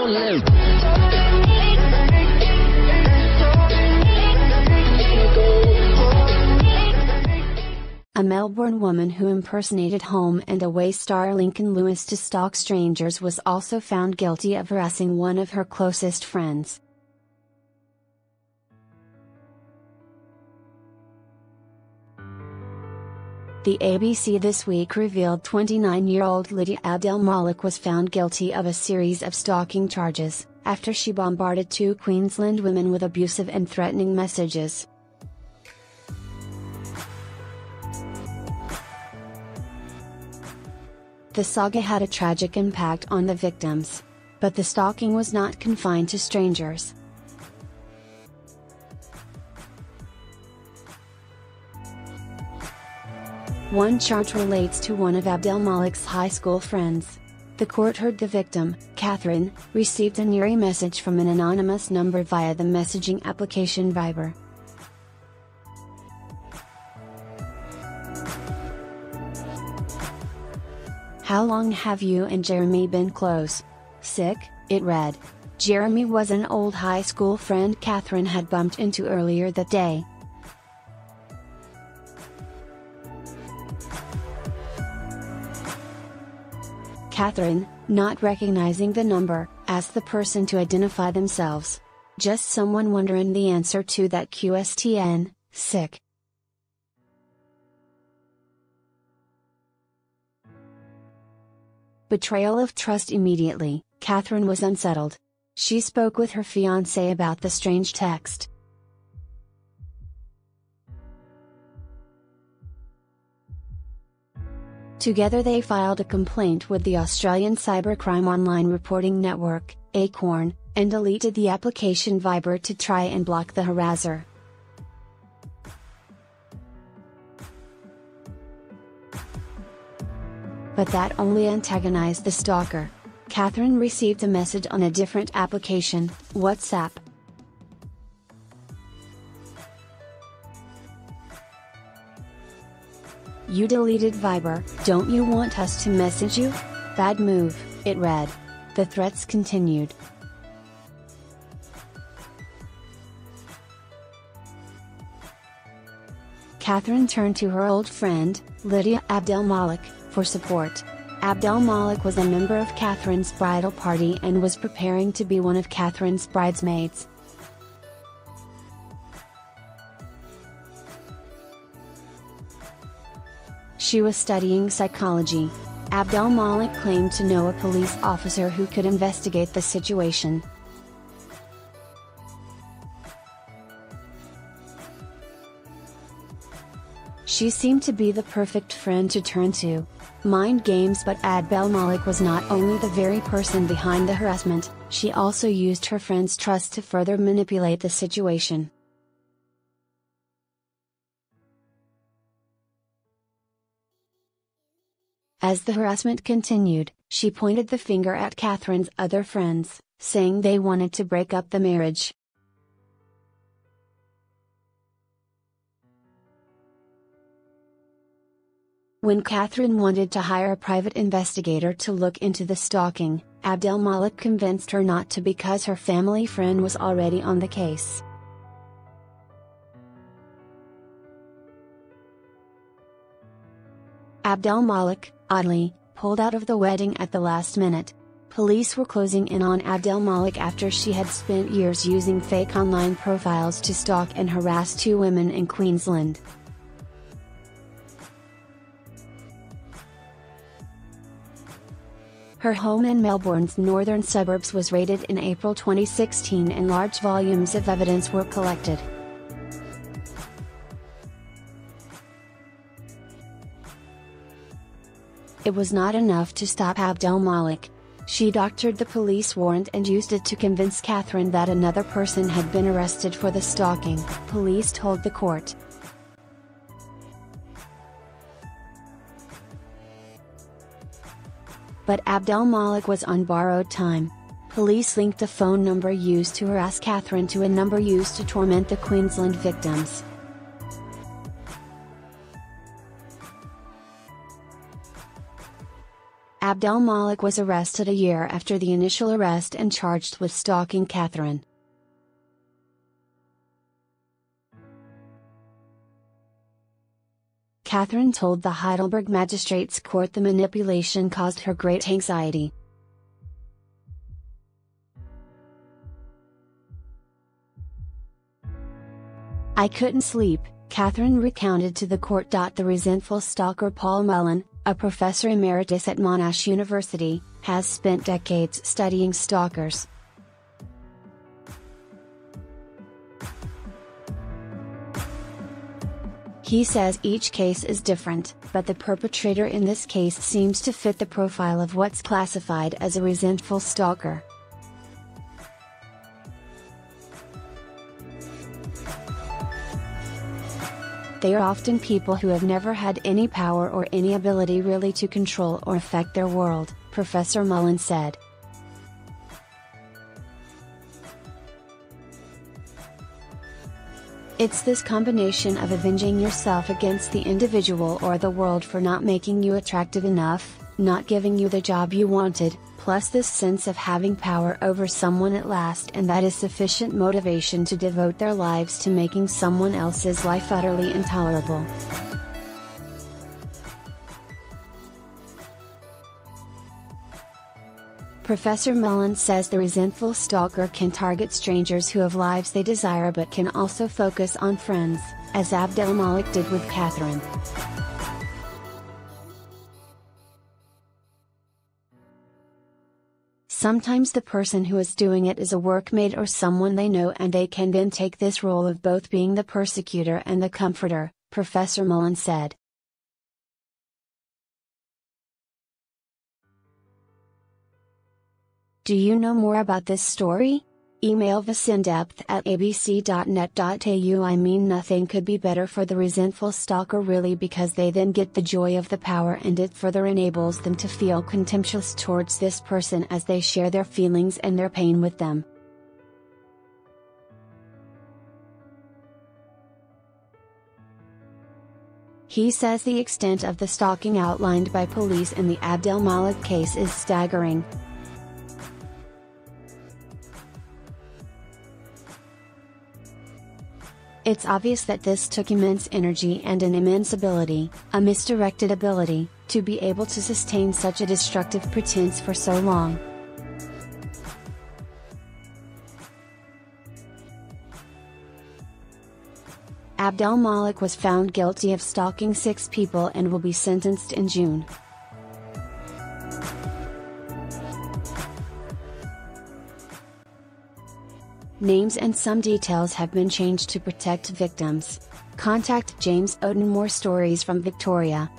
A Melbourne woman who impersonated home and away star Lincoln Lewis to stalk strangers was also found guilty of harassing one of her closest friends. The ABC This Week revealed 29-year-old Lydia Abdelmalek was found guilty of a series of stalking charges, after she bombarded two Queensland women with abusive and threatening messages. The saga had a tragic impact on the victims. But the stalking was not confined to strangers. One charge relates to one of Abdelmalek's high school friends. The court heard the victim, Catherine, received an eerie message from an anonymous number via the messaging application Viber. "How long have you and Jeremy been close? Sick," it read. Jeremy was an old high school friend Catherine had bumped into earlier that day. Catherine, not recognizing the number, asked the person to identify themselves. "Just someone wondering the answer to that question, sick." Betrayal of trust. Immediately, Catherine was unsettled. She spoke with her fiancé about the strange text. Together they filed a complaint with the Australian cybercrime online reporting network, Acorn, and deleted the application Viber to try and block the harasser. But that only antagonized the stalker. Catherine received a message on a different application, WhatsApp. "You deleted Viber, don't you want us to message you? Bad move," it read. The threats continued. Catherine turned to her old friend, Lydia Abdelmalek, for support. Abdelmalek was a member of Catherine's bridal party and was preparing to be one of Catherine's bridesmaids. She was studying psychology. Abdelmalek claimed to know a police officer who could investigate the situation. She seemed to be the perfect friend to turn to. Mind games. But Abdelmalek was not only the very person behind the harassment, she also used her friend's trust to further manipulate the situation. As the harassment continued, she pointed the finger at Catherine's other friends, saying they wanted to break up the marriage. When Catherine wanted to hire a private investigator to look into the stalking, Abdelmalek convinced her not to because her family friend was already on the case. Abdelmalek, oddly, pulled out of the wedding at the last minute. Police were closing in on Abdelmalek after she had spent years using fake online profiles to stalk and harass two women in Queensland. Her home in Melbourne's northern suburbs was raided in April 2016 and large volumes of evidence were collected. It was not enough to stop Abdelmalek. She doctored the police warrant and used it to convince Catherine that another person had been arrested for the stalking, police told the court. But Abdelmalek was on borrowed time. Police linked a phone number used to harass Catherine to a number used to torment the Queensland victims. Abdelmalek was arrested a year after the initial arrest and charged with stalking Catherine. Catherine told the Heidelberg Magistrates Court the manipulation caused her great anxiety. "I couldn't sleep," Catherine recounted to the court. The resentful stalker Paul Mullen, a professor emeritus at Monash University, has spent decades studying stalkers. He says each case is different, but the perpetrator in this case seems to fit the profile of what's classified as a resentful stalker. They are often people who have never had any power or any ability really to control or affect their world, Professor Mullen said. It's this combination of avenging yourself against the individual or the world for not making you attractive enough, not giving you the job you wanted, plus this sense of having power over someone at last, and that is sufficient motivation to devote their lives to making someone else's life utterly intolerable. Professor Mullen says the resentful stalker can target strangers who have lives they desire but can also focus on friends, as Abdelmalek did with Catherine. Sometimes the person who is doing it is a workmate or someone they know, and they can then take this role of both being the persecutor and the comforter, Professor Mullen said. Do you know more about this story? Email visindepth@abc.net.au. I mean, nothing could be better for the resentful stalker really, because they then get the joy of the power, and it further enables them to feel contemptuous towards this person as they share their feelings and their pain with them. He says the extent of the stalking outlined by police in the Abdelmalek case is staggering. It's obvious that this took immense energy and an immense ability, a misdirected ability, to be able to sustain such a destructive pretense for so long. Abdelmalek was found guilty of stalking 6 people and will be sentenced in June. Names and some details have been changed to protect victims. Contact James Oden. More stories from Victoria.